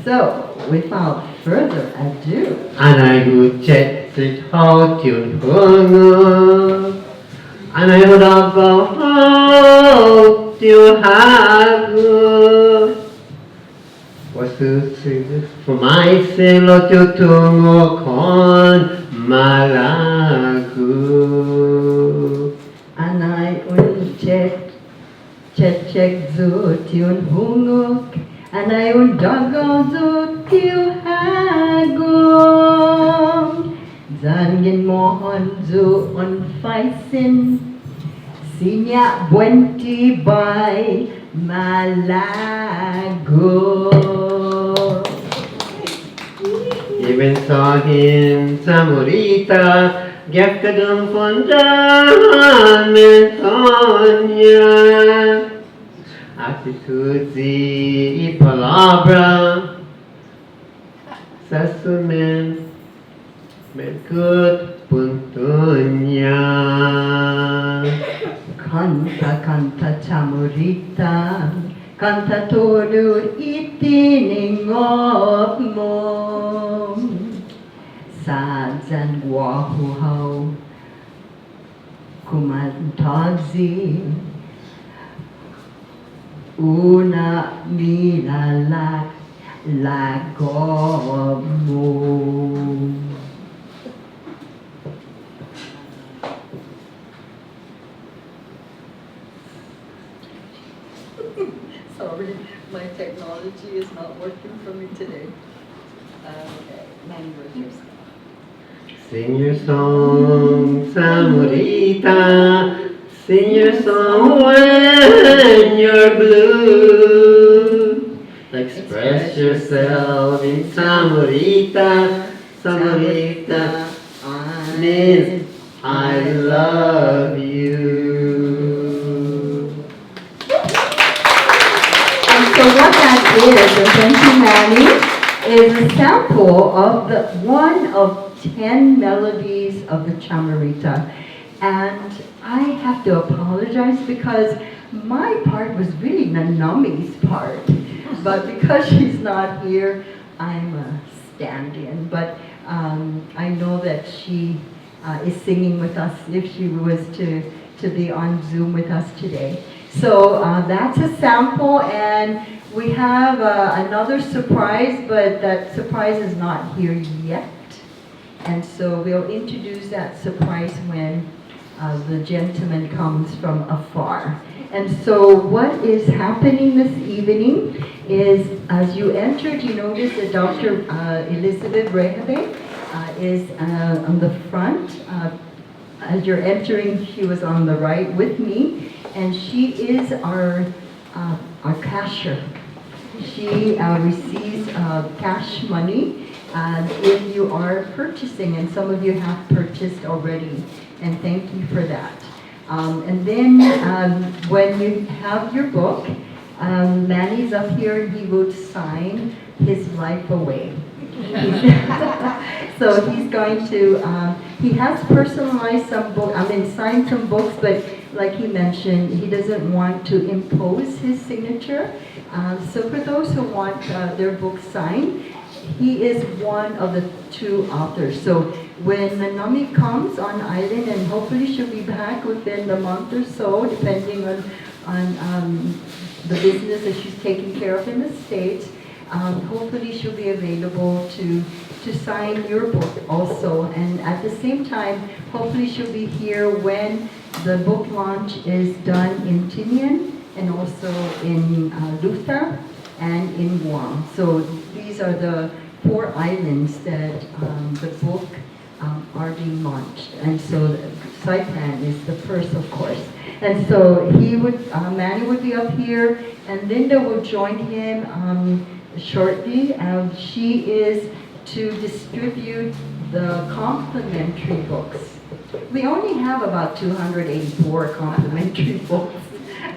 So, without further ado, Anay huchet sit ho tune hungo. Anay hudago ho tu hagu. Wasu my silo tutungo kon malagu. anay chet zu tiun hungok, anay dago zu tiu hagong. Zangin mohon zu on faisin, sinya buenti by malago. Even saw him Chamorrita, get kadung fondan mentonya. Attitude y palabra, sasumen, merkut puntunya. Kanta Chamorrita, kanta todo itiningop mo. Sajan guahuhaw, kumantagzi, una milalak lagob mo. Sorry, my technology is not working for me today. Okay, Manny, where's your stuff? Sing your song, Chamorrita. Sing your song when you're blue. Express yourself in Chamorrita. Chamorrita means I love you. And so what that is, and thank you, Manny, is a sample of one of 10 melodies of the Chamorrita. And I have to apologize because my part was really Nan Ammi's part. But because she's not here, I'm a stand-in. But I know that she is singing with us if she was to be on Zoom with us today. So that's a sample, and we have another surprise, but that surprise is not here yet. And so we'll introduce that surprise when the gentleman comes from afar. And so what is happening this evening is, as you entered, you notice that Dr. Elizabeth Rehabe is on the front. As you're entering, she was on the right with me, and she is our cashier. She receives cash money if you are purchasing, and some of you have purchased already, and thank you for that. And then when you have your book, Manny's up here and he will sign his life away. So he's going to, he has personalized some books, signed some books, but like he mentioned, he doesn't want to impose his signature. So for those who want their book signed, he is one of the two authors. So when Nan Ammi comes on island, and hopefully she'll be back within the month or so, depending on the business that she's taking care of in the States, hopefully she'll be available to sign your book also. And at the same time, hopefully she'll be here when the book launch is done in Tinian and also in Rota and in Guam. So these are the 4 islands that the book are being launched. And so Saipan is the first, of course. And so he would, Manny would be up here, and Linda will join him shortly. She is to distribute the complimentary books. We only have about 284 complimentary books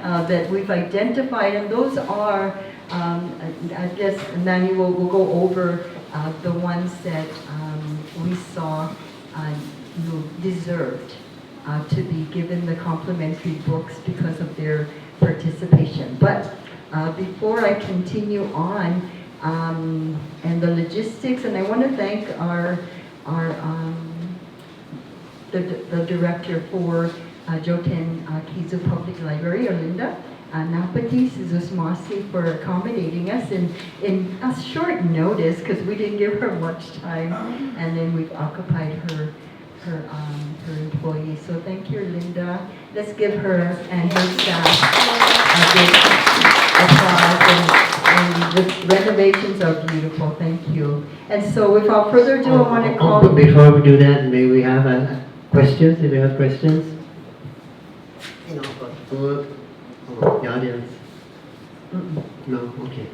that we've identified, and those are, I guess Manny will go over the ones that we saw deserved to be given the complimentary books because of their participation. But before I continue on, and the logistics. And I want to thank our the director for Joeten Kiyu Public Library, Linda. Napati Sizusmasi for accommodating us in a short notice because we didn't give her much time, and then we've occupied her employees. So thank you, Linda. Let's give her and her staff a big applause. And the renovations are beautiful. Thank you. And so without further ado, I want to call. But before we do that, may we have questions? If you have questions, for the audience. No, okay.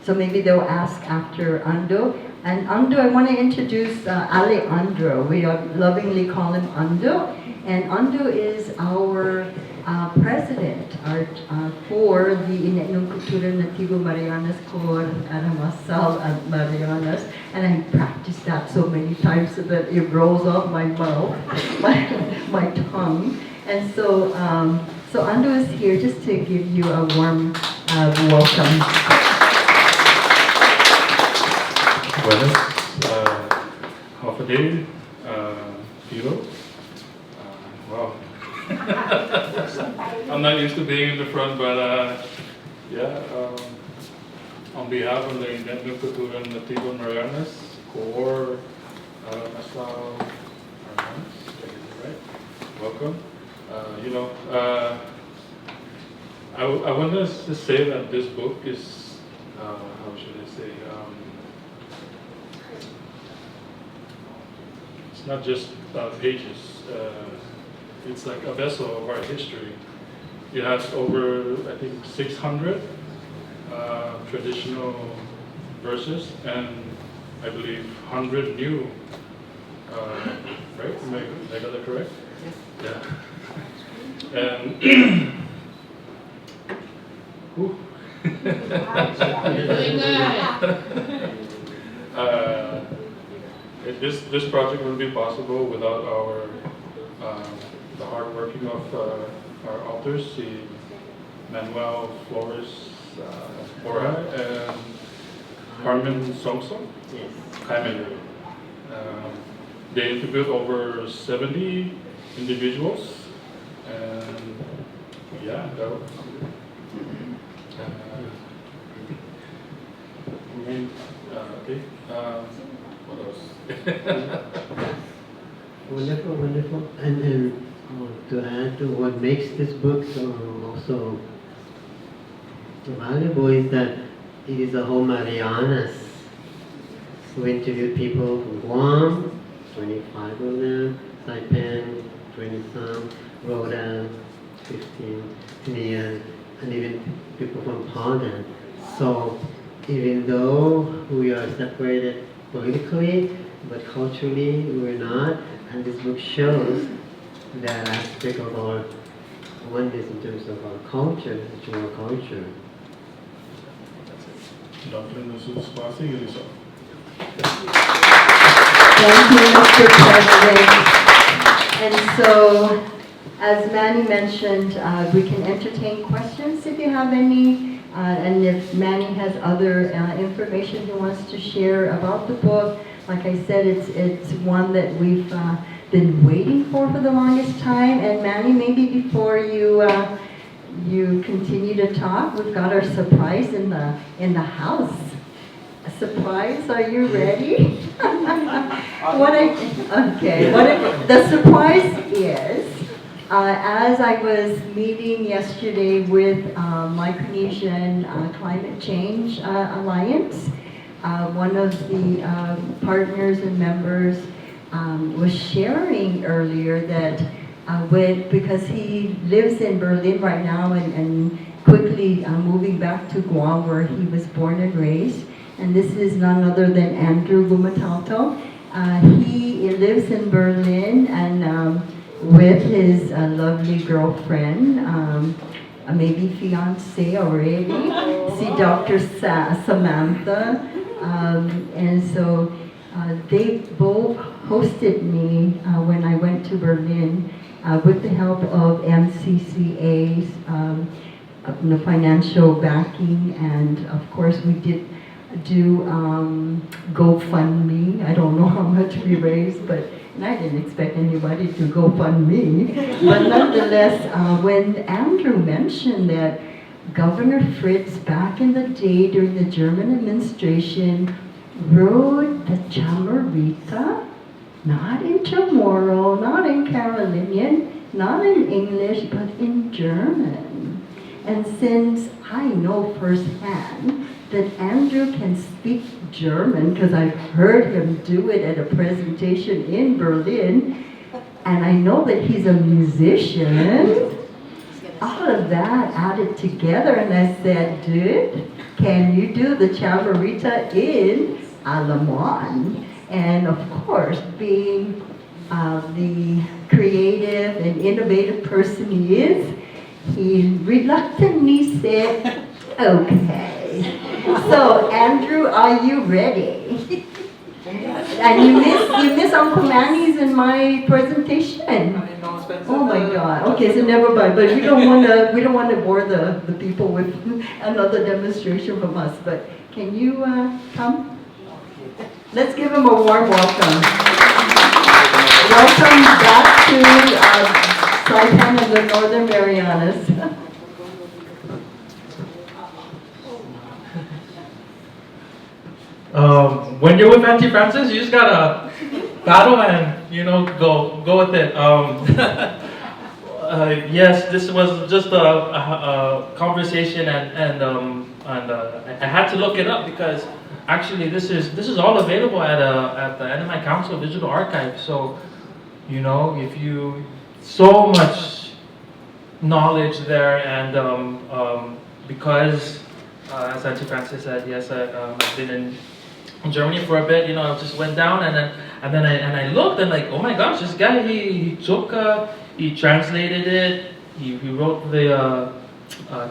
So maybe they'll ask after Ando. And Ando, I want to introduce Alejandro. We lovingly call him Ando. And Ando is our president for the Inetnun Kutturan Natibun Marianas, Kkoor Aramasal Marianas. And I practiced that so many times so that it rolls off my mouth, my tongue. And so, so Ando is here just to give you a warm welcome. Buenas, Hafa Adai and Tirow. Wow. I'm not used to being in the front, but yeah, on behalf of the Inetnun Kutturan Natibun Marianas, Kkoor Aramasal Marianas, right? Welcome. I want to say that this book is, how should I say, it's not just pages. It's like a vessel of our history. It has over, I think, 600 traditional verses, and I believe 100 new. Right? Am I got that correct? Yes. Yeah. And this project wouldn't be possible without the hard working of our authors, Manuel F, Borja, and Carmen S. They interviewed over 70 individuals, and yeah, that was, okay. What else? Wonderful, wonderful. And to add to what makes this book also so valuable is that it is a whole Marianas. We interviewed people from Guam, 25 of them, Saipan, 20-some, Rota, 15, Tinian, and even people from Poland. So even though we are separated politically, but culturally we're not, and this book shows that aspect of our oneness in terms of our culture, the Chamorro culture. Dr. Nusus Pasi Elisa. Thank you, Mr. President. And so, as Manny mentioned, we can entertain questions if you have any. And if Manny has other information he wants to share about the book, like I said, it's one that we've been waiting for the longest time. And Manny, maybe before you continue to talk, we've got our surprise in the house. A surprise? Are you ready? The surprise is. As I was meeting yesterday with Micronesian Climate Change Alliance, one of the partners and members was sharing earlier that because he lives in Berlin right now and quickly moving back to Guam where he was born and raised, and this is none other than Andrew Gumatalto. He lives in Berlin and with his lovely girlfriend, maybe fiance already, see Dr. Samantha, and so they both hosted me when I went to Berlin with the help of MCCA's financial backing, and of course we did do GoFundMe. I don't know how much we raised, but and I didn't expect anybody to GoFundMe. But nonetheless, when Andrew mentioned that Governor Fritz, back in the day during the German administration, wrote the Chamorrita, not in Chamorro, not in Carolinian, not in English, but in German. And since I know firsthand that Andrew can speak German, because I've heard him do it at a presentation in Berlin, and I know that he's a musician, all of that added together, and I said, dude, can you do the Chamorrita in Alemán? And of course, being the creative and innovative person he is, he reluctantly said, okay. So, Andrew, are you ready? And you miss Uncle Manny's in my presentation. Oh my God. Okay, so never mind. But we don't want to bore the people with another demonstration from us. But can you come? Let's give him a warm welcome. Welcome back to Saipan and the Northern Marianas. When you're with Auntie Frances, you just gotta battle and go with it. Yes, this was just a conversation, and I had to look it up because actually this is all available at the NMI Council Digital Archive. So if you so much knowledge there, and because as Auntie Frances said, yes, I've been in Germany for a bit. I just went down and then I looked and like, oh my gosh, this guy he took he translated it, he wrote the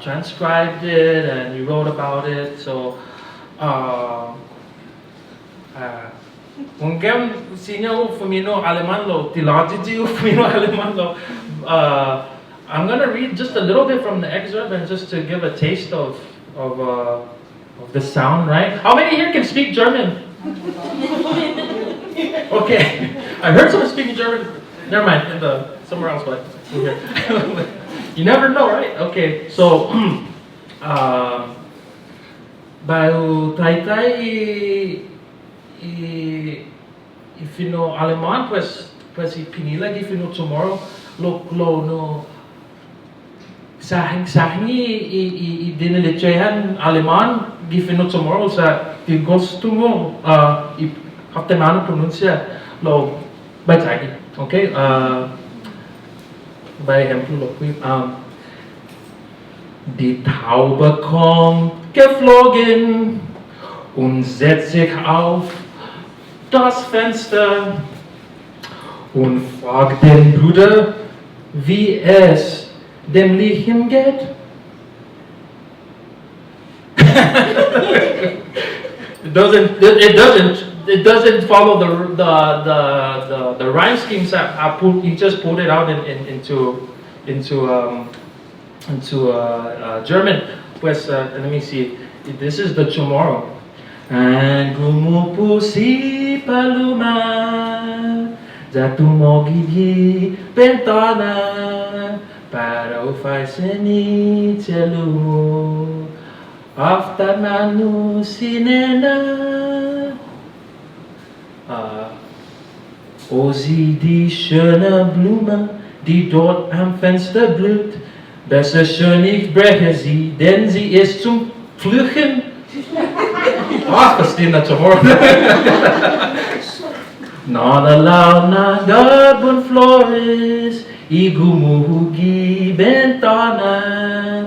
transcribed it, and he wrote about it. So ungem sinyo fumino Aleman lo tilajiju fumino Aleman lo. I'm gonna read just a little bit from the excerpt and just to give a taste of the sound, right? How many here can speak German? Okay, I heard someone speaking German. Never mind, somewhere else, but here. You never know, right? Okay, so baru taitai if you know Aleman, pues pinila if you know tomorrow lo no. Sa i dinilitsayan Aleman gifino tomorrow sa gusto mo i Taimanao pronuncia lo baitagi. Okay, by exemplo die Taube kommt geflogen und setzt sich auf das Fenster und fragt den Bruder, wie es dem Licht geht. It doesn't follow the rhyme schemes that he just put it out into German. Pues let me see. This is the Chamorro. And gumupusi paluma zatumogigi bentana para ufaiseni telumu after manu sinena. O sieh die schöne Blume, die dort am Fenster blüht. Besser schön, ich breche sie, denn sie ist zum Pflücken. Ach, das steht nicht Chamorro. Nona launa garbon flores, igumuhugi bentana.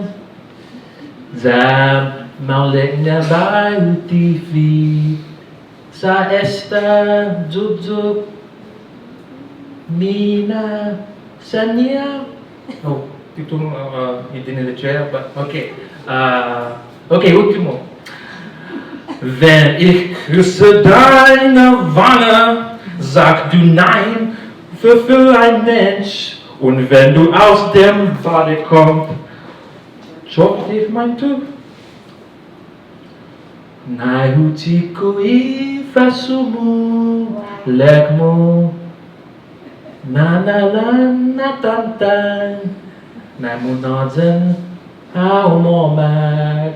Zam maulegna by utifi. Sa esta jujub mina sanya. Oh, itu idinilitsayan, but okay. Okay, último. Wenn ich küsse deine Wange, sag du nein für ein Mensch. Und wenn du aus dem Bade kommst, schock dich mein Tuch. Nai hutiku I fasumu lekmu Nanalan natantan Namunozen aumomak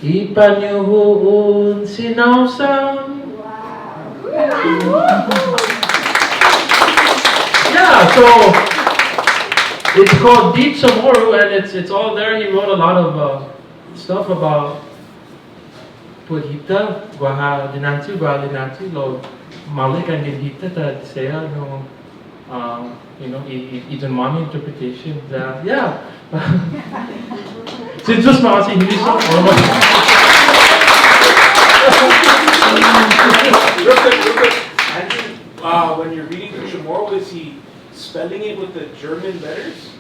Ipanyuhun sinausam. Yeah, so it's called Deep Chamorro, and it's all there. He wrote a lot of stuff about Puhita, Guaha Dinanti, Lo Malik and Hita that say, it's a money interpretation that, yeah. So it's just my Hindi song. Real quick. Andrew, when you're reading the Chamorro, is he spelling it with the German letters?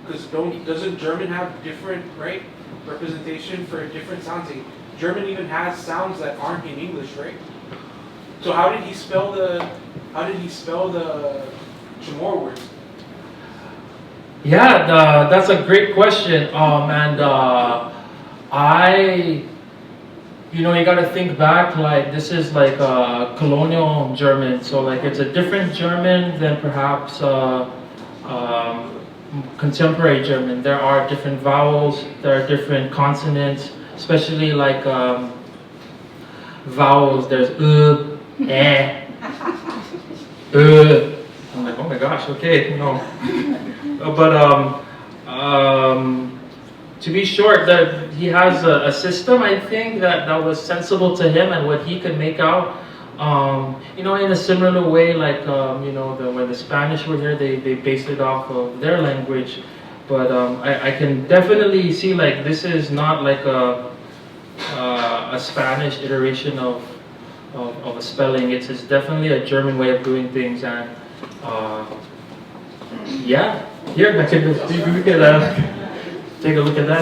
Because doesn't German have different, right, representation for different sounds? German even has sounds that aren't in English, right? So how did he spell the Chamorro words? Yeah, that's a great question. And you gotta think back, like, this is like colonial German, so like it's a different German than perhaps contemporary German. There are different vowels, there are different consonants, especially like vowels. There's I'm like, oh my gosh, okay, no. But to be short, that he has a system, I think, that was sensible to him and what he could make out. In a similar way, like when the Spanish were here, they based it off of their language. But I can definitely see, like, this is not like a Spanish iteration of a spelling. It's definitely a German way of doing things, and yeah. Here, we can take a look at that.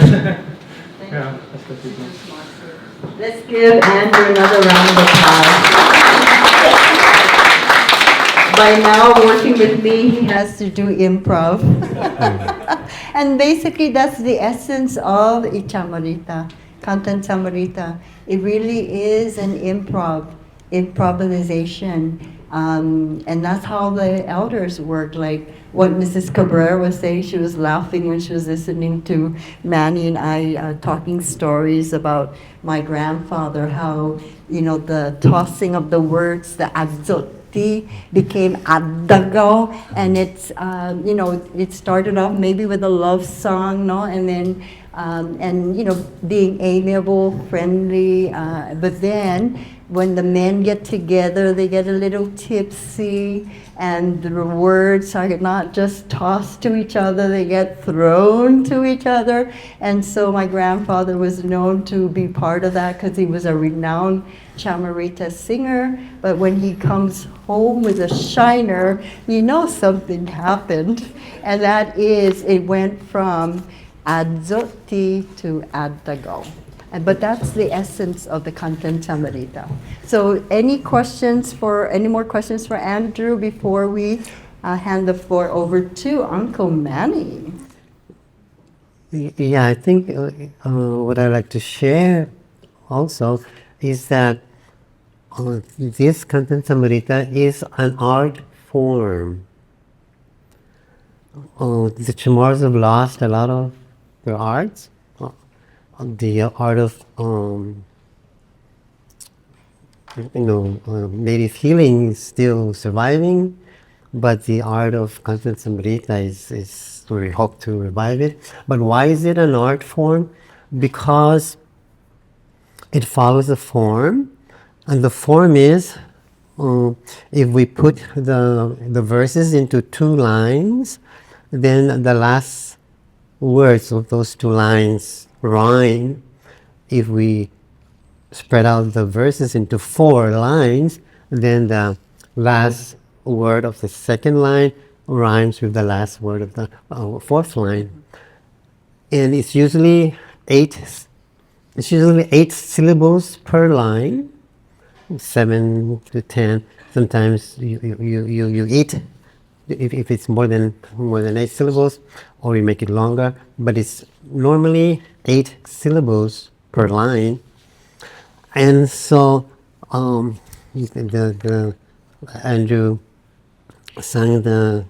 Yeah, that's the people. Let's give Andrew another round of applause. By now, working with me, he has to do improv. And basically, that's the essence of Chamorrita, Kantan Chamorrita. It really is an improvisation. And that's how the elders work. Like what Mrs. Cabrera was saying, she was laughing when she was listening to Manny and I talking stories about my grandfather, how, the tossing of the words, the adzoti became addago, and it's, it started off maybe with a love song, no? And then, being amiable, friendly, but then, when the men get together, they get a little tipsy, and the words are not just tossed to each other, they get thrown to each other. And so my grandfather was known to be part of that because he was a renowned Chamorrita singer. But when he comes home with a shiner, something happened. And that is, it went from adzoti to addago. But that's the essence of the Kantan Chamorrita. So any more questions for Andrew before we hand the floor over to Uncle Manny? Yeah, I think what I'd like to share also is that this Kantan Chamorrita is an art form. The Chamorros have lost a lot of their arts. The art of native healing is still surviving, but the art of Kantan Chamorrita is we hope to revive it. But why is it an art form? Because it follows a form, and the form is if we put the verses into two lines, then the last words of those two lines rhyme. If we spread out the verses into 4 lines, then the last word of the second line rhymes with the last word of the 4th line. And it's usually 8 syllables per line, 7 to 10. Sometimes you eat if it's more than 8 syllables, or we make it longer, but it's normally 8 syllables per line. And so the Andrew sang the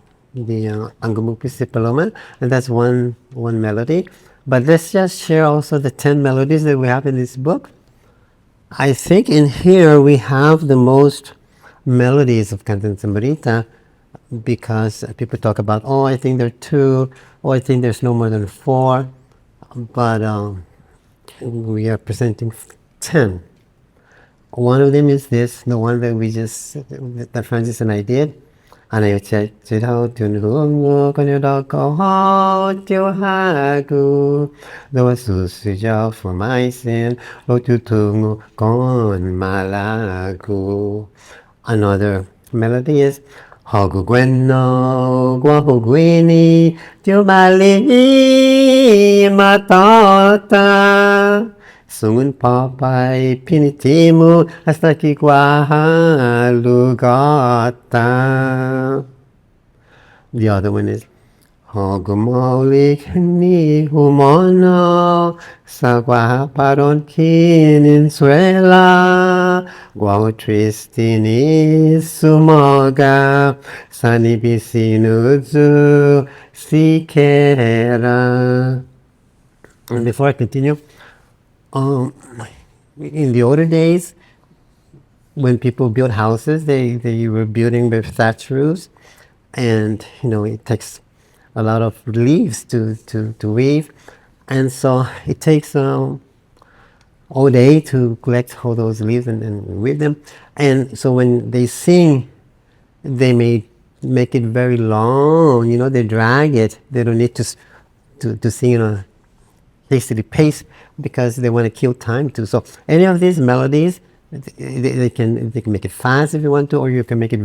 Angumupisi Paloma, and that's one melody. But let's just share also the 10 melodies that we have in this book. I think in here we have the most melodies of Kantan Chamorrita, because people talk about, oh, I think there are 2, oh, I think there's no more than 4, but we are presenting 10. One of them is this, the one that Francis and I did. And I said, "Chidao tunhungo kanyo ko ho tio haku, though susujao for my sin, lo tutungo kon malaku." Another melody is Hogu Gweno, Guahugwini, Tio Bali Matota. Sungun papai pinitimu hasta kikwaha lugata. The other one is Hogumaulik ni humono sa guaparon kininsuela guau tristini sumoga sanibisinuzu sikera. And before I continue, in the older days, when people built houses, they were building with thatch roofs, and it takes a lot of leaves to weave, and so it takes all day to collect all those leaves and weave them. And so when they sing, they may make it very long. They drag it. They don't need to sing in a hastily pace, because they want to kill time too. So any of these melodies, they can make it fast if you want to, or you can make it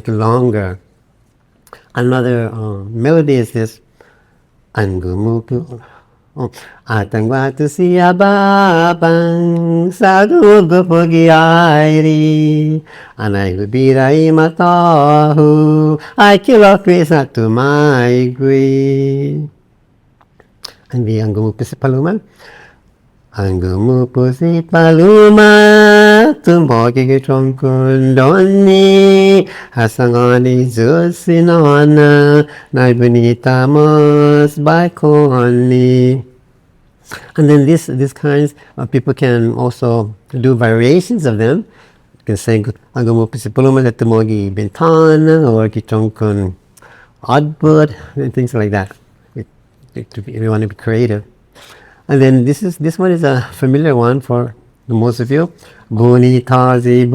longer. Another melody is this Angumupu Atangwatu siya babang sadugo pogiairi anay gubira imatahu ay kilo krisatu my gui. And the Angumupu si Paluma. Angumupu si Paluma, tumbogi tronkundoni, hasangoni zusinona, naibunita mos baikoni. And then these kinds of people can also do variations of them. You can say Angumupu si Paluma at tumogi bintana, or kitronkun oddbud, and things like that. If you want to be creative. And then this one is a familiar one for the most of you. Bunitazi,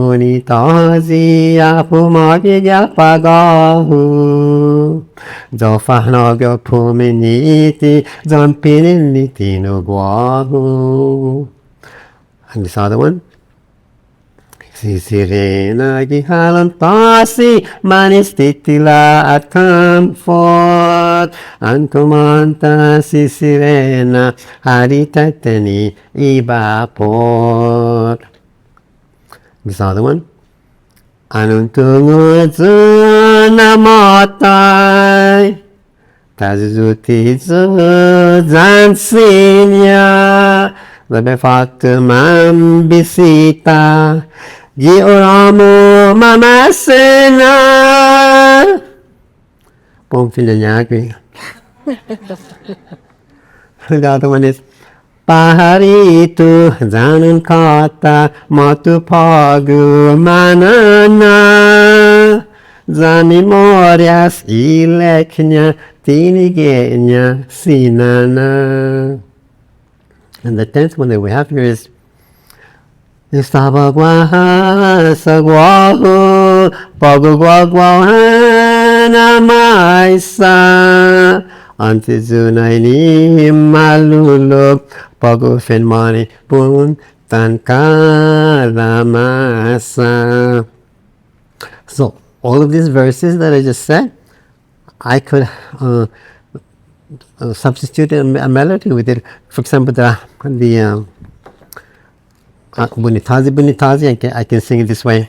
apumagi yapagahu. Zofahnaga puminiti, zampiniti no guahu. And this other one. Si sirena gihalantasi manistitila at comfort ankumanta si sirena haritatani ibaport. This other one. Anuntungudzu namotai tazuzuti zansinya labefaktumam bisita Gioramo mamasena. Buon figliagri. The other one is Paharitu zanun kata motu pagu manana zanimorias ileknya tinigenya sinana. And the 10th one that we have here is Istabagwaha sagwahu pagugwagwahana maisa antizunaini maluluk pagufenmani pun tankalamasa. So all of these verses that I just said, I could substitute a melody with it. For example, the Bunitazi, I can sing it this way.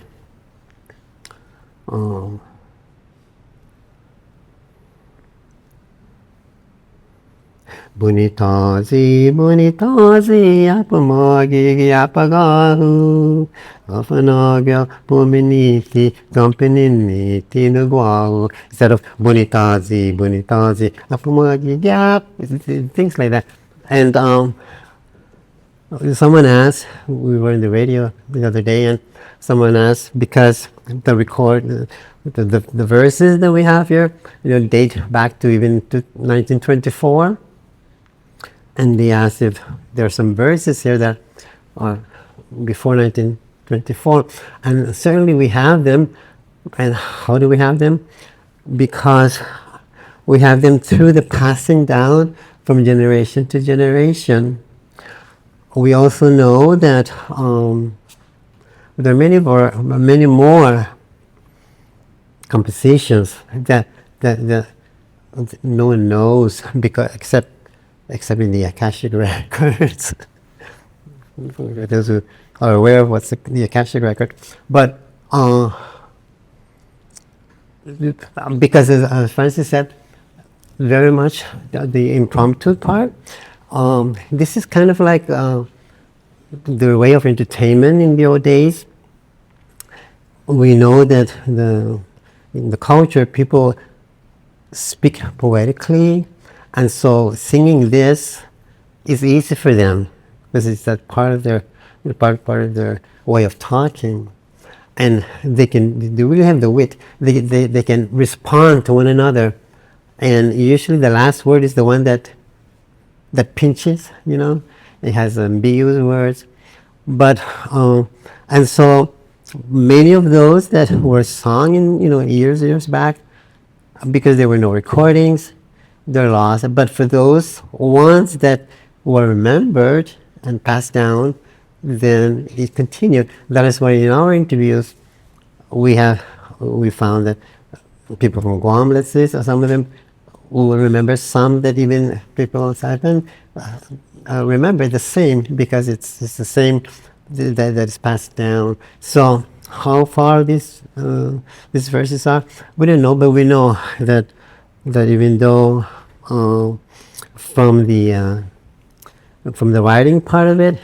Bunitazi, bunitazi, apamagi, apagahu. Afanagya, puminiti, kampininiti, nagwahu. Instead of bunitazi, bunitazi, apamagi, yap, things like that. And someone asked, we were in the radio the other day, and someone asked, because the verses that we have here, date back to even to 1924. And they asked if there are some verses here that are before 1924. And certainly we have them. And how do we have them? Because we have them through the passing down from generation to generation. We also know that there are many more compositions that no one knows, because except in the Akashic records. For those who are aware of what's the Akashic record, but because as Francis said, very much the impromptu part. This is kind of like the way of entertainment in the old days. We know that in the culture, people speak poetically, and so singing this is easy for them because it's that part of their way of talking, and they really have the wit. They can respond to one another, and usually the last word is the one that pinches. It has ambiguous words, but and so many of those that were sung in years back, because there were no recordings, they're lost. But for those ones that were remembered and passed down, then it continued. That is why in our interviews we found that people from Guam, let's say, so some of them will remember, some that even people in Saipan remember the same, because it's the same that is passed down. So how far these verses are, we don't know, but we know that even though from the writing part of it,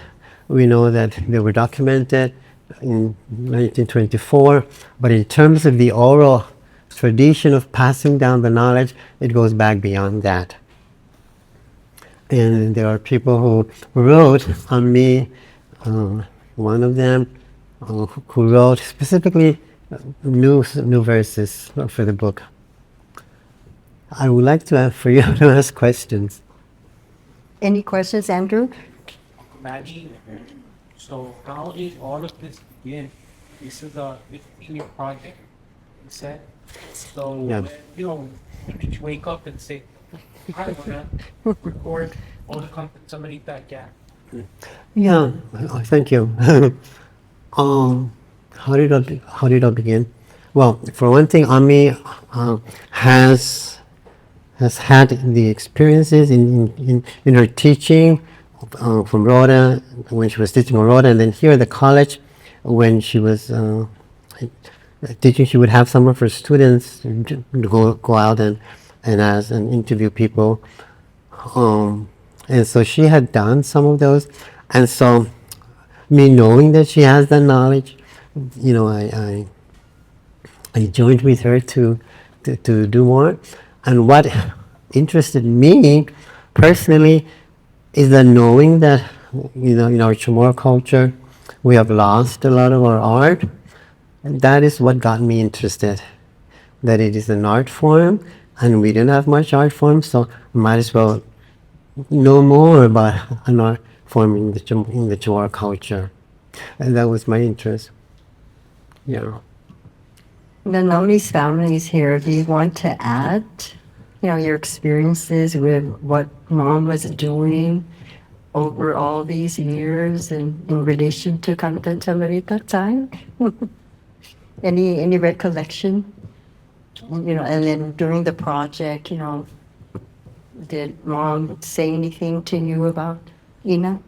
we know that they were documented in 1924, but in terms of the oral tradition of passing down the knowledge, it goes back beyond that. And there are people who wrote, Ammi, one of them, who wrote specifically new verses for the book. I would like for you to ask questions. Any questions, Andrew? Manny, so how did all of this begin? This is a 15-year project, you said. So, Yeah. Did you wake up and say, I want to record all the content somebody that gap? Yeah, thank you. How did I begin? Well, for one thing, Ammi has had the experiences in her teaching from Rota, when she was teaching on Rota, and then here at the college when she was teaching. She would have some of her students go out and ask and interview people, and so she had done some of those, and so me knowing that she has that knowledge, I joined with her to do more. And what interested me personally is the knowing that in our Chamorro culture we have lost a lot of our art, and that is what got me interested. That it is an art form, and we didn't have much art form, so might as well know more about an art form in the Chamorro culture, and that was my interest. Yeah. Nan Ammi's family is here. Do you want to add, your experiences with what Mom was doing over all these years and in relation to Kantan Chamorrita time? Any recollection? And then during the project, did Mom say anything to you about Ina?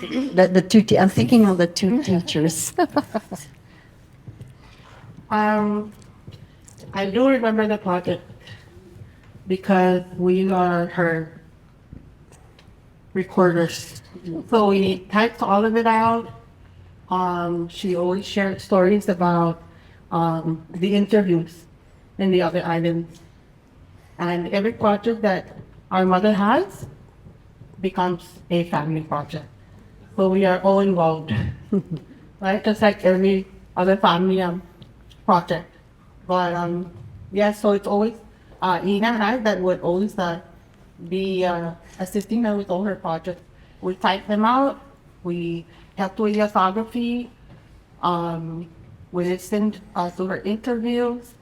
The two. I'm thinking of the two teachers. I do remember the project because we are her recorders. So we typed all of it out. She always shared stories about the interviews in the other islands. And every project that our mother has becomes a family project. So we are all involved, right? Just like every other family project. But yeah, so it's always Ina and I that would always be assisting her with all her projects. We type them out, we help with the orthography, we listened to her interviews.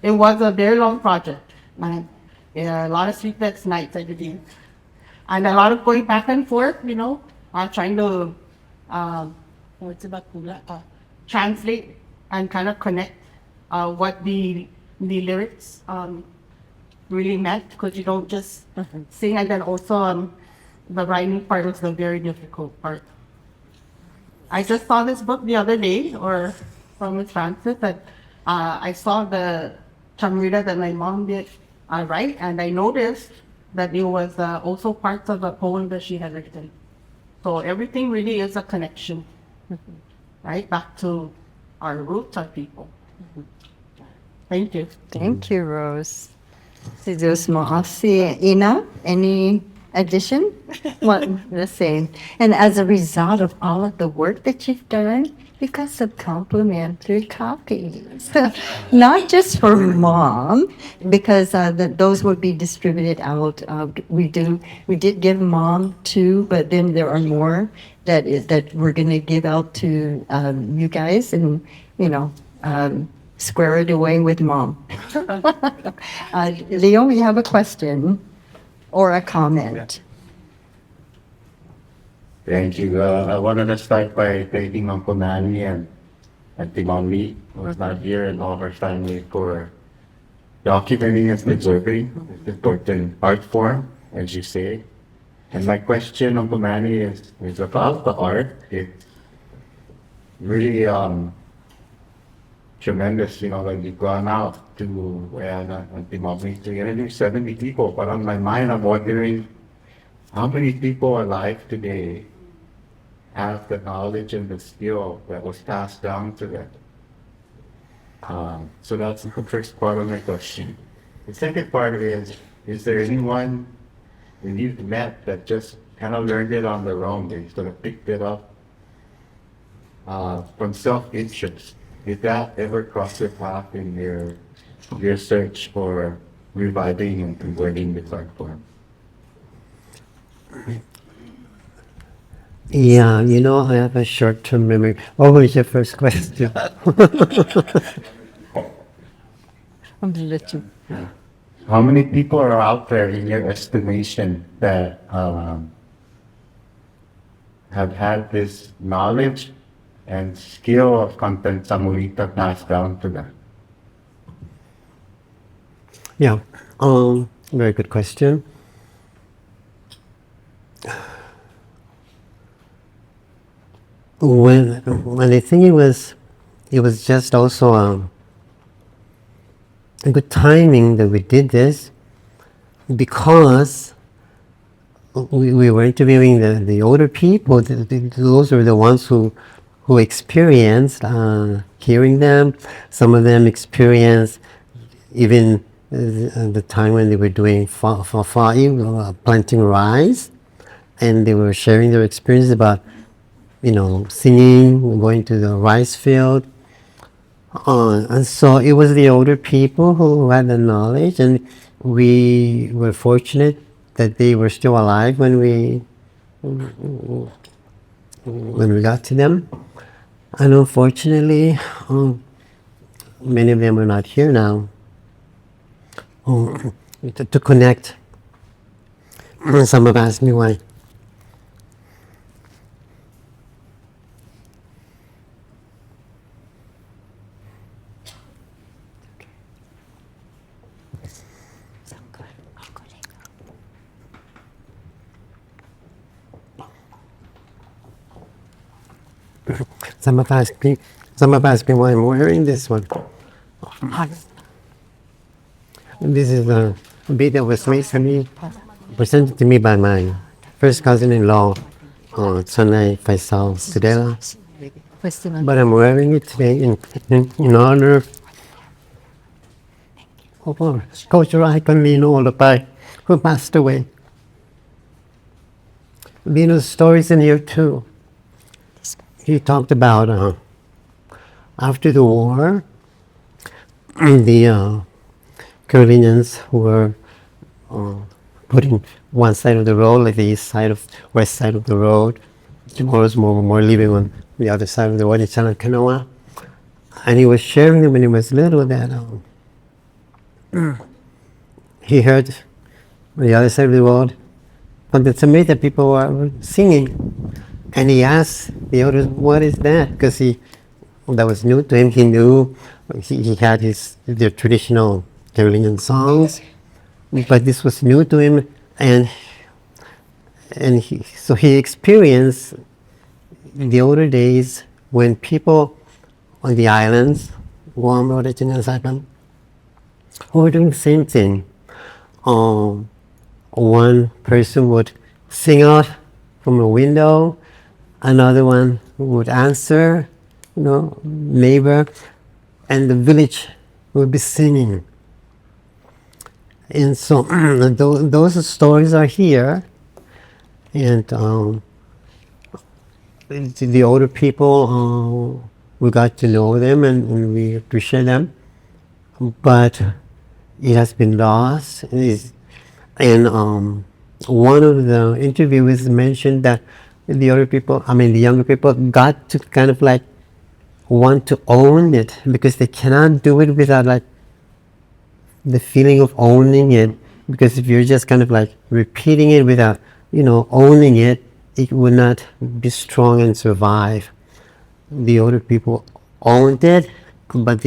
It was a very long project, and yeah, a lot of sleepless nights, I believe. And a lot of going back and forth, trying to translate and kind of connect what the lyrics really meant, because you don't just sing, and then also the writing part was the very difficult part. I just saw this book the other day, or from Miss Francis, that I saw the Chamorrita that my mom did write, and I noticed that it was also part of a poem that she had written. So everything really is a connection, right, back to our roots, our people. Thank you. Thank you, Rose. Si Diyos mo. Si Ina, any addition? What the same. And as a result of all of the work that you've done, you got some complimentary copies. Not just for Mom, because those will be distributed out. We did give Mom 2, but then there are more that we're going to give out to you guys, and square it away with Mom. Leo, we have a question or a comment. Thank you. I wanted to start by thanking Uncle Manny and Auntie Mommy, who was not here, and all of our family for documenting and preserving this important art form, as you say. And my question, Uncle Manny, is about the art. It's really tremendous, like you've gone out to Auntie Mommy to interview 70 people, but on my mind, I'm wondering how many people alive today have the knowledge and the skill that was passed down to them. So that's the first part of my question. The second part is there anyone that you've met that just kind of learned it on their own? They sort of picked it up from self-interest. Did that ever cross your path in your search for reviving and converting this art form? Yeah, I have a short-term memory. What was your first question? I'm gonna let you. How many people are out there in your estimation that have had this knowledge and skill of Kantan Chamorrita passed down to them? Yeah, very good question. When I think it was just also a good timing that we did this, because we were interviewing the older people. Those were the ones who experienced hearing them. Some of them experienced even the time when they were doing planting rice, and they were sharing their experience about singing, going to the rice field. And so it was the older people who had the knowledge, and we were fortunate that they were still alive when we got to them. And unfortunately, many of them are not here now to connect. Some have asked me why. Some have asked me why I'm wearing this one. This is a bead that was made for me presented to me by my first cousin-in-law, Sanay Faisal Sidela. But I'm wearing it today in honor of our cultural icon Lino Olapay, who passed away. Lino's stories in here too. He talked about after the war, the Carolinians were put in one side of the road, like the east side of west side of the road. Chamorros more living on the other side of the road in Canoa. And he was sharing them when he was little that he heard on the other side of the road Kantan Chamorrita people were singing. And he asked the others, what is that? Because that was new to him. He knew he had the traditional Carolinian songs, but this was new to him, and so he experienced in the older days when people on the islands, Guam, Rota, Tinian, Saipan, who were doing the same thing. One person would sing out from a window, another one would answer, neighbor, and the village would be singing. And so those stories are here, and the older people, we got to know them and we appreciate them, but it has been lost. And one of the interviewers mentioned that the younger people got to kind of like want to own it, because they cannot do it without like the feeling of owning it. Because if you're just kind of like repeating it without, owning it, it would not be strong and survive. The older people owned it, but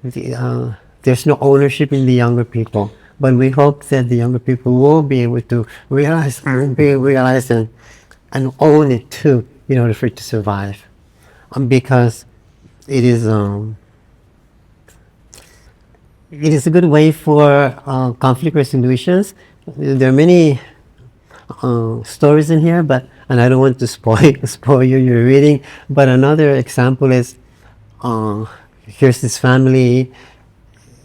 there's no ownership in the younger people. But we hope that the younger people will be able to realize and own it too, in order for it to survive. Because it is a good way for conflict resolutions. There are many stories in here, and I don't want to spoil your reading. But another example is here's this family.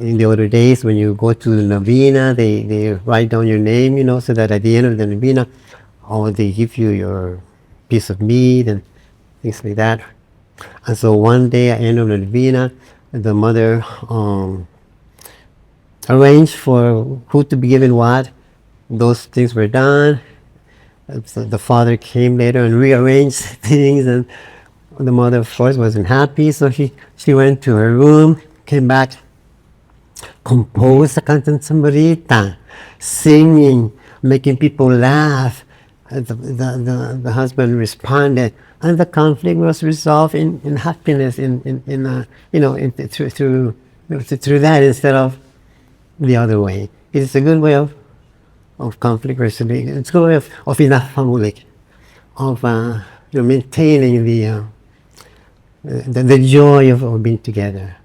In the older days, when you go to the novena, they write down your name, so that at the end of the novena, they give you your piece of meat and things like that. And so one day at the end of the novena, the mother arranged for who to be given what. Those things were done. So the father came later and rearranged things, and the mother, of course, wasn't happy. So she went to her room, came back, composed a Kantan Chamorrita, singing, making people laugh. The husband responded, and the conflict was resolved in happiness, through that instead of the other way. It's a good way of conflict resolution. It's a good way of inafamulik, of maintaining the joy of being together.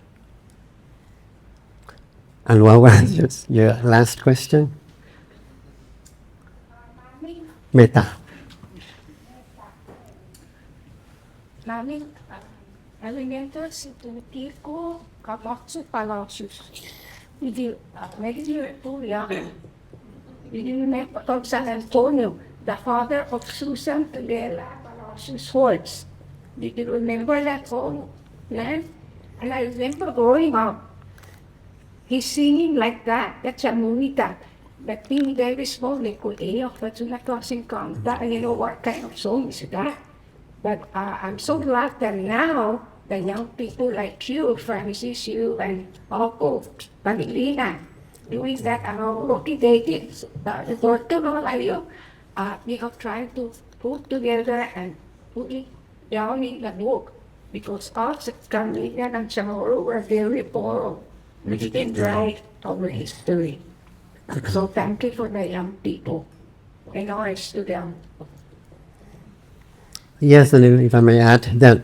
And what was your last question? Meta. Namin alimentos tipo kamotsu palasus. Hindi medyo ito yan. Hindi na San Antonio, the father of Susan Tudela Palacios Horts. Did you remember that song? And I remember growing up, he's singing like that. That's Chamorrita. That being very small, they could hear, but you're not crossing Kanta. And you know what kind of song is that? But I'm so glad that now the young people like you, Francis, you, and Alco, Panilina, doing that, working dating. The daughter we have tried to put together and put it down in the book, because us, Carmen and Chamorro, were very poor. We didn't write our history. So thank you for the young people and honors to them. Yes, and if I may add that,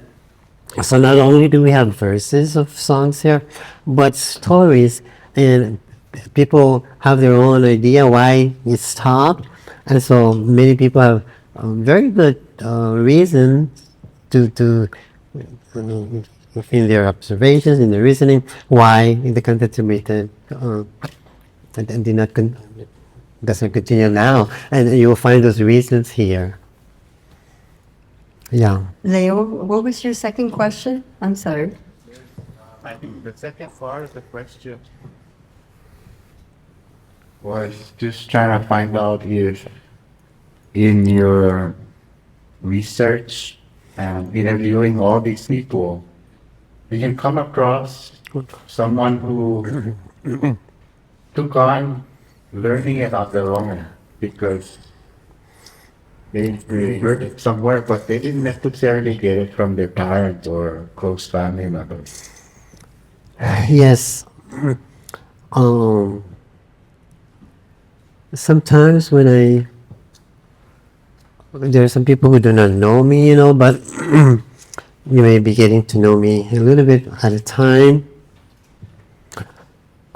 so not only do we have verses of songs here, but stories, and people have their own idea why it stopped, and so many people have very good reason to in their observations, in their reasoning, why the Kantan Chamorrita did not doesn't continue now, and you will find those reasons here. Yeah. Leo, what was your second question? I'm sorry. I think the second part of the question was just trying to find out if in your research and interviewing all these people, did you come across someone who took on learning it on their own because they heard it somewhere, but they didn't necessarily get it from their parents or close family members? Yes. Sometimes when there are some people who do not know me, but you may be getting to know me a little bit at a time.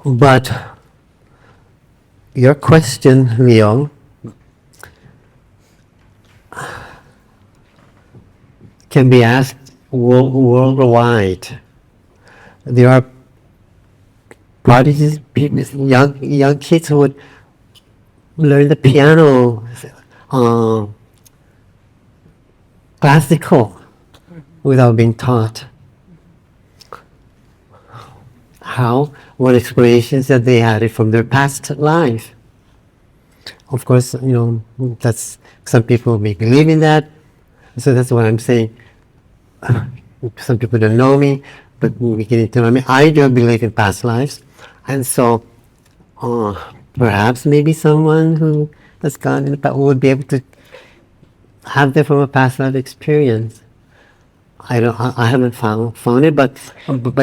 But your question, Leo, can be asked worldwide. There are prodigies, young kids who would learn the piano, classical, without being taught. How? What explanations that they had it from their past life. Of course, that's, some people may believe in that. So that's what I'm saying. Some people don't know me, but we get into me. I don't believe in past lives. And so, perhaps maybe someone who has gone in the past would be able to have that from a past life experience. I haven't found it, but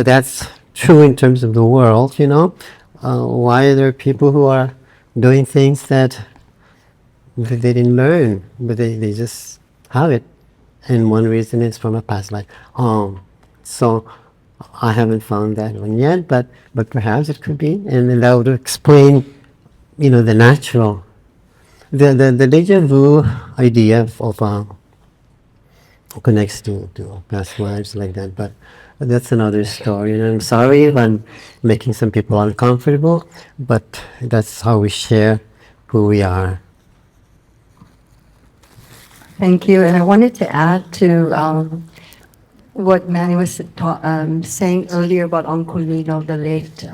that's true in terms of the world, why are there people who are doing things that they didn't learn, but they just have it, and one reason is from a past life. So I haven't found that one yet, but perhaps it could be, and then that would explain, the natural, the deja vu idea of connects to past lives like that, but that's another story, and I'm sorry if I'm making some people uncomfortable, but that's how we share who we are. Thank you. And I wanted to add to what Manny was saying earlier about Uncle Lino, the late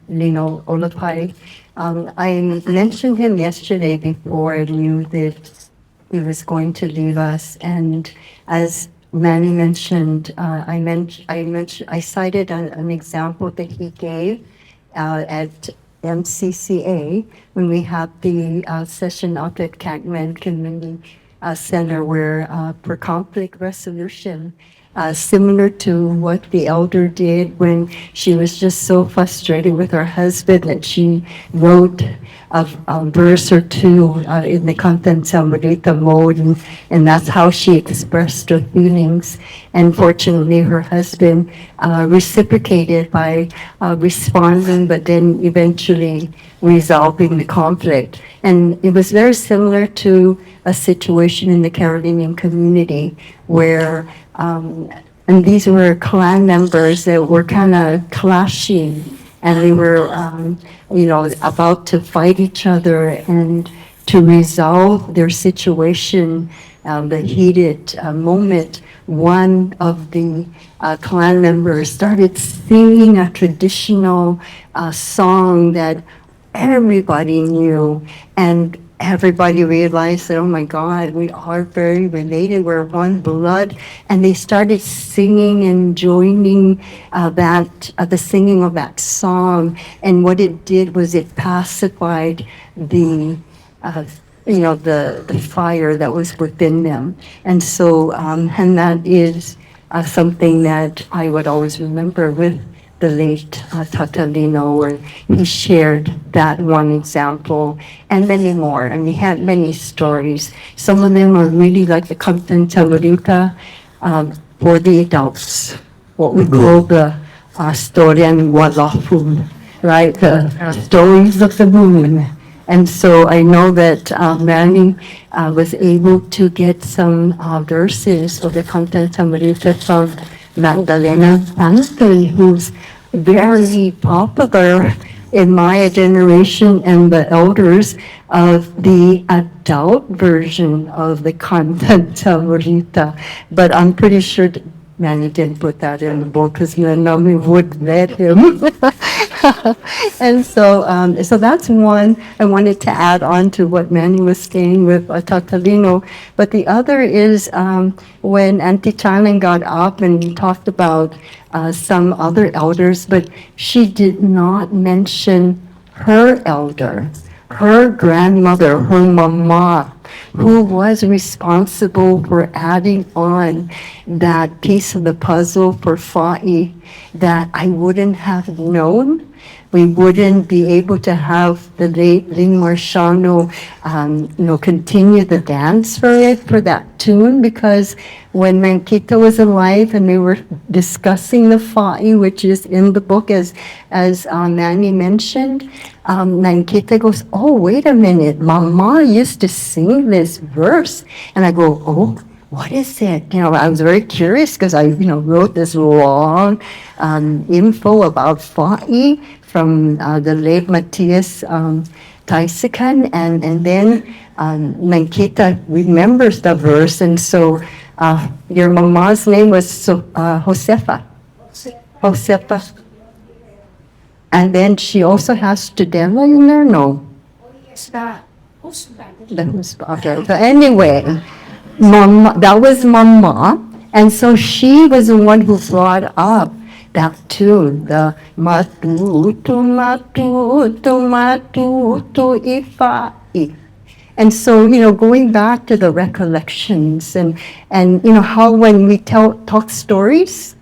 Lino Olapai. I mentioned him yesterday before I knew that he was going to leave us, and as Manny mentioned, I cited an example that he gave at MCCA when we had the session up at Cagman Community Center where for conflict resolution, similar to what the elder did when she was just so frustrated with her husband that she wrote a verse or two in the Kantan Chamorrita mode, and that's how she expressed her feelings. And fortunately, her husband reciprocated by responding, but then eventually resolving the conflict. And it was very similar to a situation in the Carolinian community where and these were clan members that were kind of clashing, and they were, about to fight each other, and to resolve their situation, the heated moment, one of the clan members started singing a traditional song that everybody knew, and everybody realized that, oh my God, we are very related, we're one blood, and they started singing and joining the singing of that song, and what it did was it pacified the fire that was within them. And so, and that is something that I would always remember with the late Tatalino, where he shared that one example and many more. And we had many stories. Some of them are really like the Kantan Chamorrita for the adults, what we call the Storyan Walafun, right? The stories of the moon. And so I know that Manny was able to get some verses of the Kantan Chamorrita from Magdalena Panton, who's very popular in my generation and the elders of the adult version of the Kantan Chamorrita. But I'm pretty sure that Manny didn't put that in the book because Nan Ammi would let him. And so that's one I wanted to add on to what Manny was saying with Tatalino. But the other is when Auntie Charlene got up and talked about some other elders, but she did not mention her elder, her grandmother, her mama, who was responsible for adding on that piece of the puzzle for Fa'i that I wouldn't have known. We wouldn't be able to have the late Ling Marciano, continue the dance for that tune, because when Mankita was alive and we were discussing the Fa'i, which is in the book as Manny mentioned, Mankita goes, oh, wait a minute, Mama used to sing this verse. And I go, oh, what is it? I was very curious because I, wrote this long info about Fa'i from the late Matias Taisikan, and then Mankita remembers the verse, and so your mama's name was Josefa. Josefa. And then she also has Studela in there, no? Yes, who's that? Okay, so anyway, Mama, that was Mama, and so she was the one who brought up that tune, the matuto, matuto, matuto, ifa'i. And so, going back to the recollections and how when we talk stories,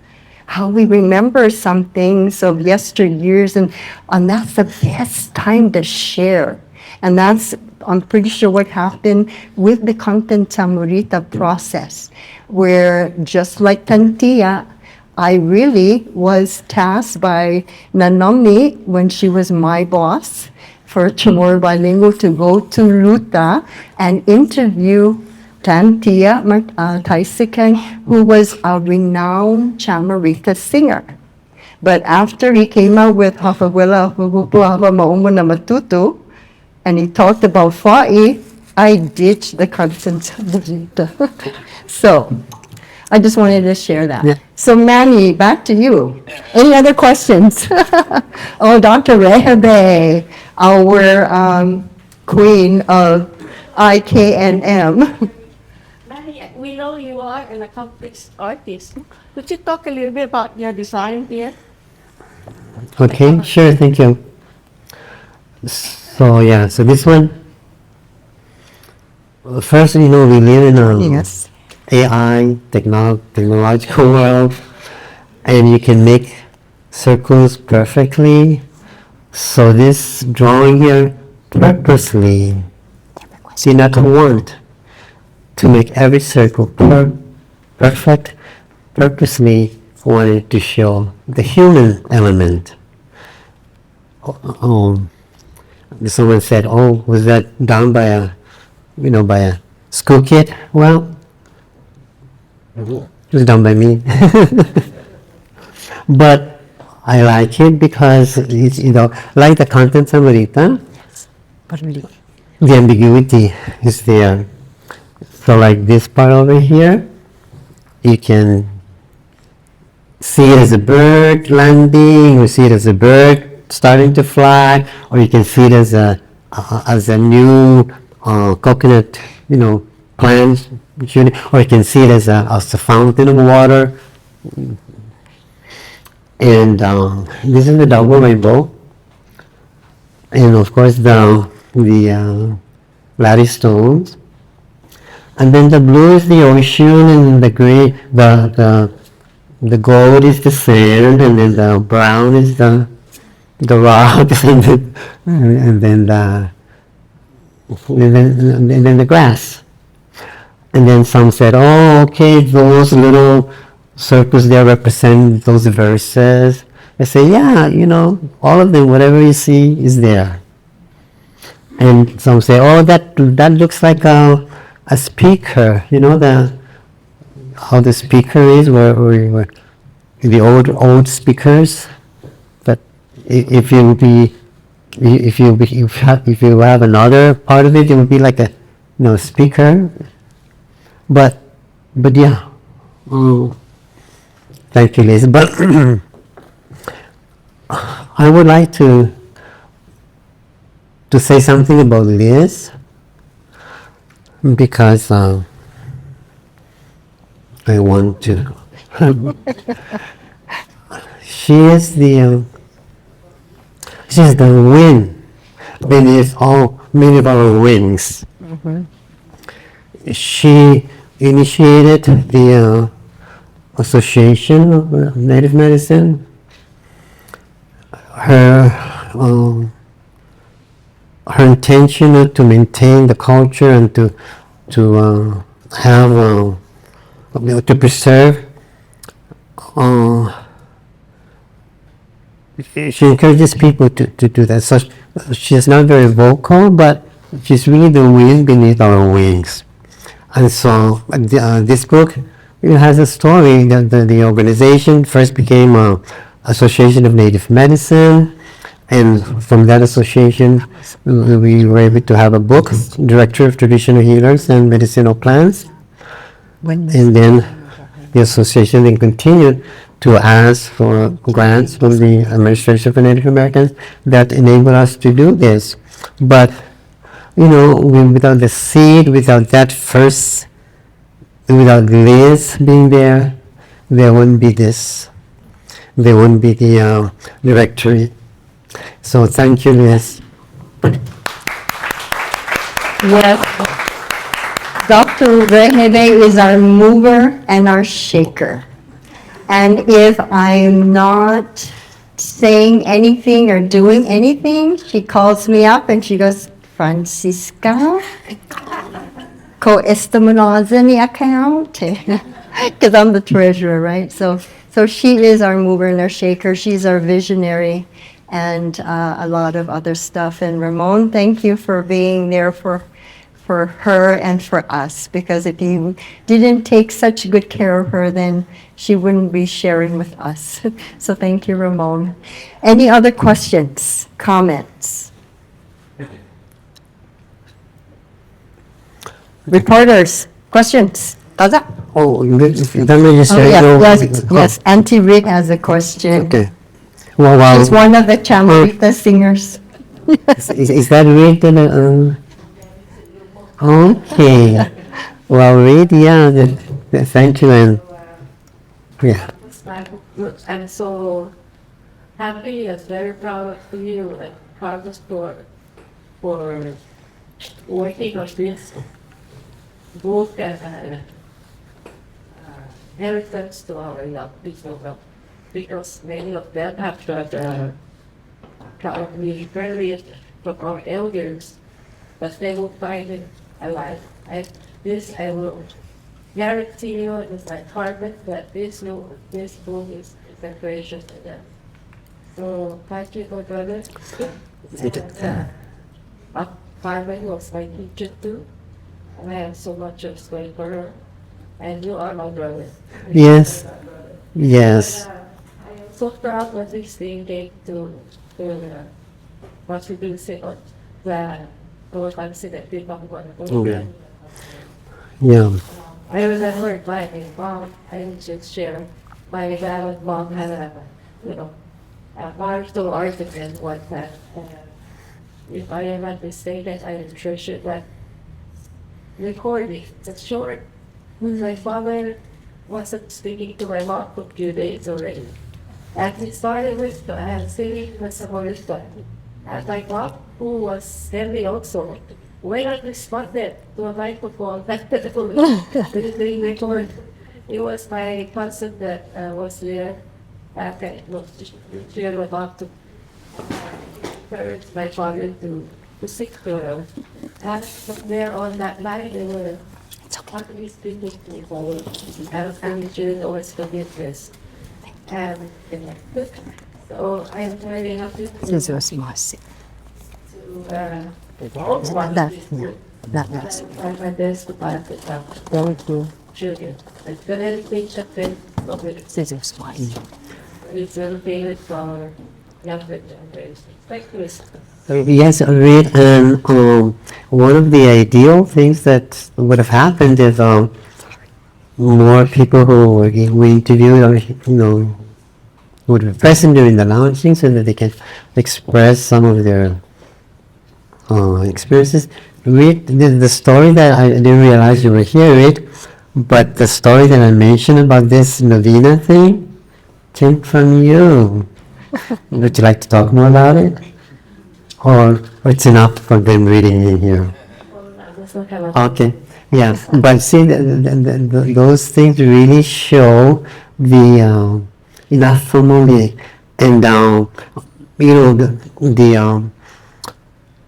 how we remember some things of yesteryears, and that's the best time to share. And that's, I'm pretty sure, what happened with the Kantan Chamorrita process, where just like Tantia, I really was tasked by Nan Ammi when she was my boss for Chamorro Bilingual to go to Rota and interview Tantia Taisikan, who was a renowned Chamorrita singer. But after he came out with Hafa Matutu, and he talked about Fa'i, I ditched the Kantan Chamorrita. So I just wanted to share that. Yeah. So Manny, back to you. Any other questions? Oh, Dr. Rehebe, our queen of IKNM. Manny, we know you are an accomplished artist. Could you talk a little bit about your design here? Okay, sure, thank you. So this one, first, we live in a Yes. AI technological world, and you can make circles perfectly. So this drawing here purposely did not want to make every circle perfect, purposely wanted to show the human element. Someone said, oh, was that done by a school kid? Well, it was done by me. But I like it because it's, like the Kantan Chamorrita, the ambiguity is there. So like this part over here, you can see it as a bird landing, or see it as a bird starting to fly, or you can see it as a new coconut, plant, or you can see it as a fountain of water. And this is the double rainbow, and of course the lattice stones. And then the blue is the ocean, and the gray, the gold is the sand, and then the brown is the rocks, and then the grass. And then some said, oh, okay, those little circles there represent those verses. I say, yeah, all of them, whatever you see is there. And some say, oh, that looks like a speaker, how the speaker is, where the old speakers. But if you have another part of it, it would be like a speaker. But yeah. Thank you, Liz. But I would like to say something about Liz, because I want to. She's the wind beneath many of our wings. She initiated the Association of Native Medicine. Her intention to maintain the culture and to have to preserve. She encourages people to do that. So she's not very vocal, but she's really the wind beneath our wings. And so this book, it has a story that the organization first became an Association of Native Medicine, and from that association we were able to have a book, Director of Traditional Healers and Medicinal Plants. And then the association then continued to ask for grants from the Administration for Native Americans that enabled us to do this. But without the seed, without Liz being there wouldn't be this. There wouldn't be the directory. So thank you, Liz. Yes, Dr. Rehede is our mover and our shaker. And if I'm not saying anything or doing anything, she calls me up and she goes, Francisca, co-estimanosa ni account, because I'm the treasurer, right? So she is our mover and our shaker. She's our visionary, and a lot of other stuff. And Ramon, thank you for being there for her and for us, because if you didn't take such good care of her, then she wouldn't be sharing with us. So thank you, Ramon. Any other questions, comments? Reporters, questions? Taza? Yes, Auntie Rick has a question. Okay. Well, She's one of the Chamorrita singers. is that Reed? Okay. Well, Reed, yeah, thank you, and yeah. I'm so happy and very proud of you and proud for working on this book and inheritance to our young people, because many of them have probably buried from our elders, but they will find it alive. I will guarantee you with my Carmen that this book is precious to them. So thank you, my brother. Carmen was my teacher too. And I have so much respect for her. And you are my brother. Yes. Yes. I am so proud of this thing to contribute to the consider people. Okay. Yeah. I remember my mom, I just share, my dad and mom had a martial argument one time. If I am not mistaken, I treasure that recording. It's short. My father wasn't speaking to my mom for a few days already. And he started with singing with Chamorrita. And my mom, who was heavy also, when I responded to a microphone, it was my cousin that was there. And she was about to encourage my father to sing to her. And from there on that night, they were constantly speaking to each other. And she didn't always forget this. And So I'm trying to This was Marcy. uh, That was. try my best to pass it down Thank you. to children. It's very big of it. This was Marcy. It's very big for younger generation. Thank you. Yes, Reed, and one of the ideal things that would have happened is more people who we interviewed, or, would be present during the launching so that they can express some of their experiences. Reed, the story that I didn't realize you were here, Reed, but the story that I mentioned about this Novena thing came from you. Would you like to talk more about it? Or it's enough for them reading in here? Okay, yeah, but see, those things really show the enough for me, and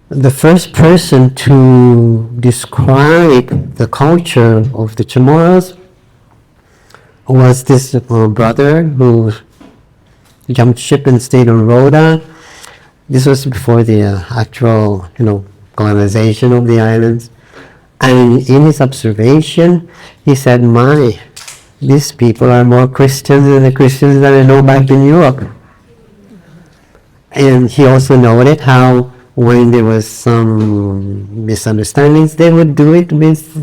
the first person to describe the culture of the Chamorros was this brother who jumped ship and stayed on Rota. This was before the actual, colonization of the islands. And in his observation, he said, these people are more Christians than the Christians that I know back in Europe. And he also noted how when there was some misunderstandings, they would do it with,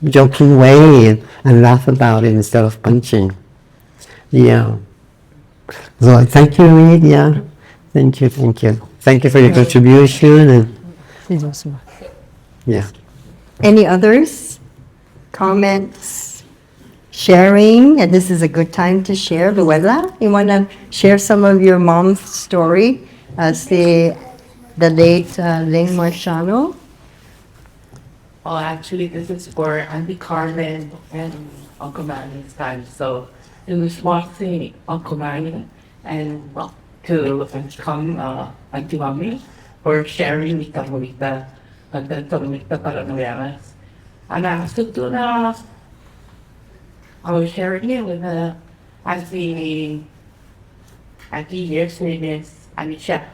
joking way and laugh about it instead of punching. Yeah. So thank you, Reed. Yeah. Thank you. Thank you for your contribution. And This was Marcy. yeah. Any others? Comments? Sharing? And this is a good time to share. Luella, you want to share some of your mom's story as the late Ling Marciano? Well, actually, this is for Auntie Carmen and Uncle Manny's time. So it was watching Uncle Manny and to come Auntie Mommy for sharing with Chamorrita and then Chamorrita para Marianas. And I was sharing it with Auntie years is Anisha.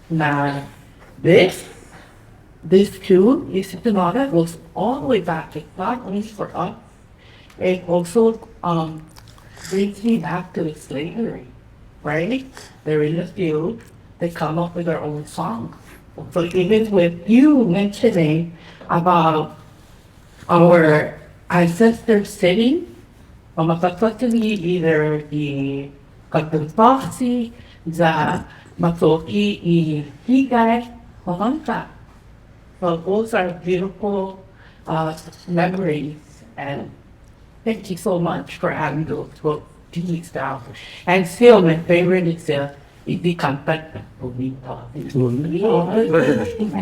Na this too is Sonata goes all the way back. It's not only for us, it also brings me back to slavery, right? There is a few that come up with their own song. So even with you mentioning about our ancestors sitting, either the Katumpasi, the Matoki, Higay, Mahanta. So those are beautiful memories, and thank you so much for having those books to these down. And still, my favorite is the Kantan Chamorrita.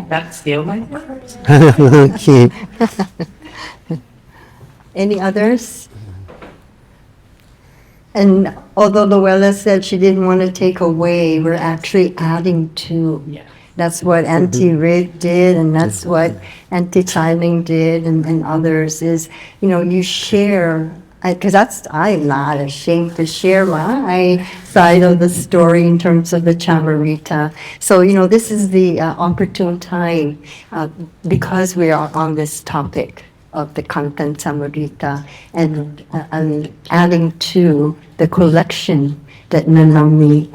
That's still my favorite. Okay. Any others? And although Luella said she didn't want to take away, we're actually adding to. Yeah. That's what Auntie Rid did, and that's what Auntie Chiling did, and others is, you share, because I'm not ashamed to share my side of the story in terms of the Chamorrita. So, this is the opportune time, because we are on this topic of the Kantan Chamorrita, and adding to the collection that Nan Ammi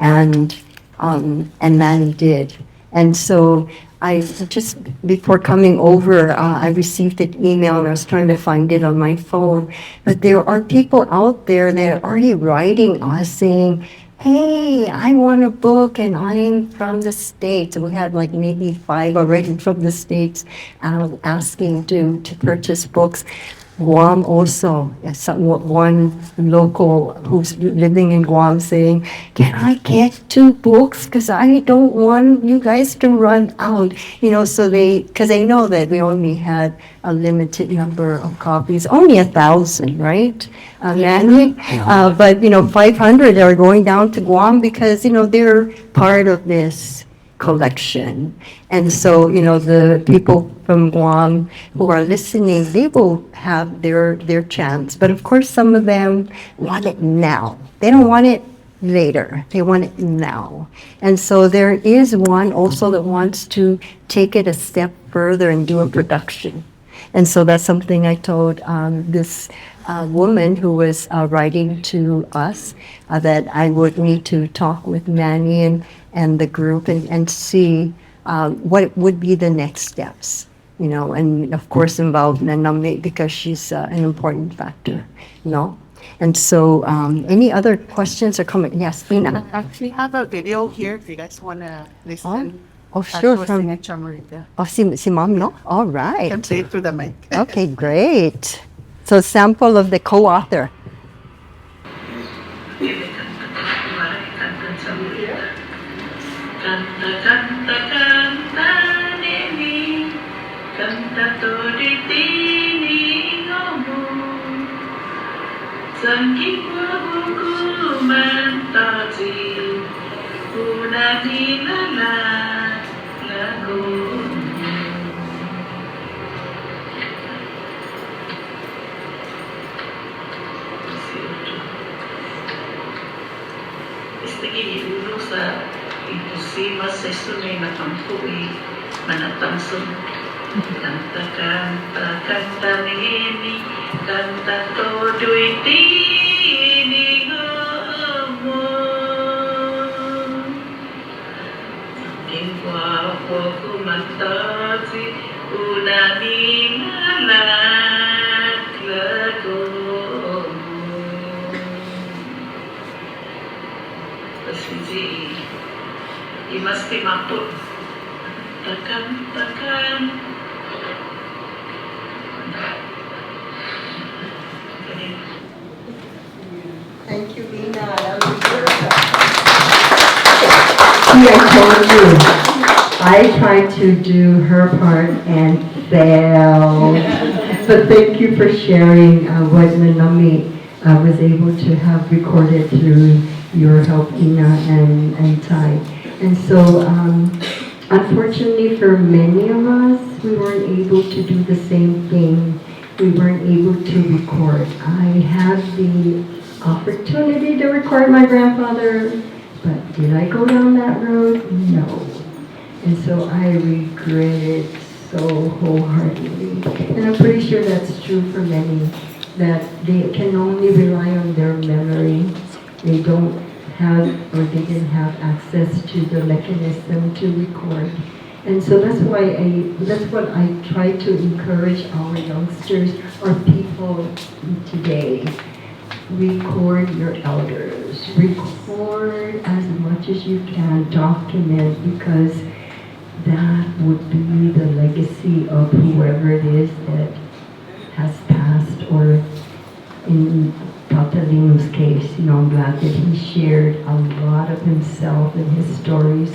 and Manny did. And so I just, before coming over, I received an email and I was trying to find it on my phone. But there are people out there that are already writing us saying, hey, I want a book and I'm from the States. We had like maybe 5 already from the States asking to purchase books. Guam also, one local who's living in Guam saying, can I get 2 books? Because I don't want you guys to run out. So because they know that we only had a limited number of copies, only 1,000, right? Manny? But, 500 are going down to Guam because, they're part of this collection. And so, the people from Guam who are listening, they will have their chance. But of course, some of them want it now. They don't want it later. They want it now. And so there is one also that wants to take it a step further and do a production. And so that's something I told this woman who was writing to us that I would need to talk with Manny and the group and see what would be the next steps, you know, and of course involve Nan Ammi because she's an important factor, you know. And so any other questions or comments? Yes, Lina. We have a video here if you guys want to listen. Oh, sure. From From, Chamorrita. oh, si Mom, no? All right. Can say it through the mic. Okay, great. So sample of the co-author. Kantan Chamorrita. Kanta kanta kanta nini, kanta tori tini ngomu. Sangking wabuku mantaji, unani lala lagu. Istigi ulo sa imposible sa sunay na kampui manatangsun. Kanta kanta kanta nini, kanta todo'y tinigomo. Ang gwapo kumantaji, unani nalaglago. Kasi must be maput. Takan. Thank you, Lina. That was perfect. See, I told you. I tried to do her part and failed. But thank you for sharing what Nan Ammi was able to have recorded through your help, Ina and Tai. And so, unfortunately for many of us, we weren't able to do the same thing. We weren't able to record. I had the opportunity to record my grandfather, but did I go down that road? No. And so I regret it so wholeheartedly. And I'm pretty sure that's true for many, that they can only rely on their memory. They don't have, or they didn't have access to the mechanism to record. And so that's what I try to encourage our youngsters or people today. Record your elders. Record as much as you can, document, because that would be the legacy of whoever it is that has passed, or in Tata Linu's case, you know, I'm glad that he shared a lot of himself and his stories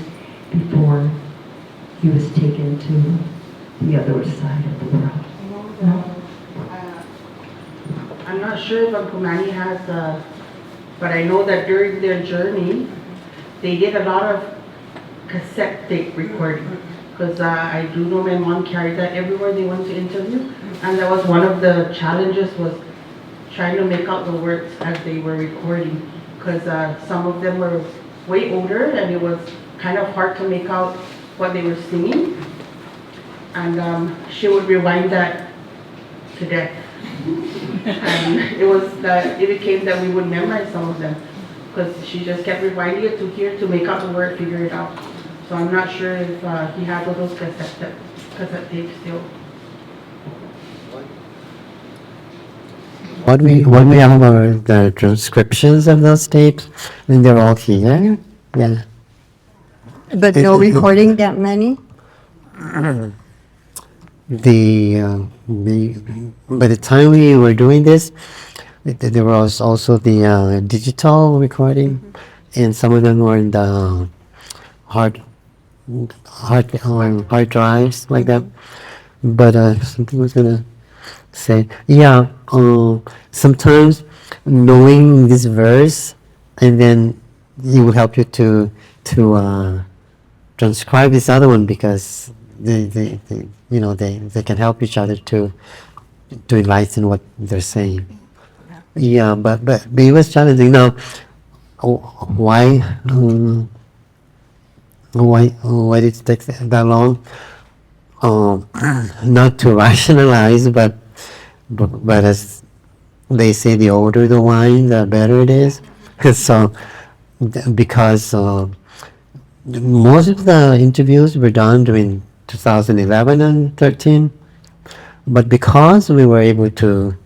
before he was taken to the other side of the world. No? I'm not sure if Uncle Manny has, but I know that during their journey, they did a lot of cassette tape recording. Because I do know my mom carried that everywhere they went to interview. And that was one of the challenges, was trying to make out the words as they were recording. Because some of them were way older and it was kind of hard to make out what they were singing. And she would rewind that to death. And it became that we would memorize some of them, because she just kept rewinding it to hear, to make out the word, figure it out. So I'm not sure if he had all those cassette tapes still. What we have are the transcriptions of those tapes, and they're all here. Yeah. But no recording that many? By the time we were doing this, there was also the digital recording, and some of them were in the hard drives like that. But something I was gonna say, yeah. Sometimes knowing this verse, and then it will help you to transcribe this other one, because they can help each other to enlighten what they're saying. Yeah, but it was challenging. Now, why why did it take that long? Not to rationalize, but as they say, the older the wine, the better it is. So, because most of the interviews were done during 2011 and 13, but because we were able to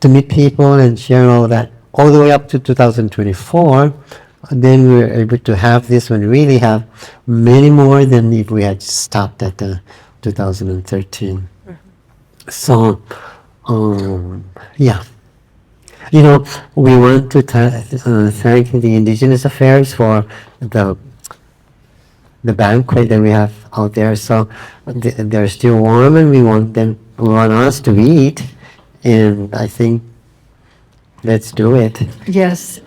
meet people and share all that all the way up to 2024, then we were able to have this one really have many more than if we had stopped at the 2013. So, yeah. You know, we want to thank the Indigenous Affairs for the banquet that we have out there. So they're still warm, and we want us to eat, and I think let's do it. Yes,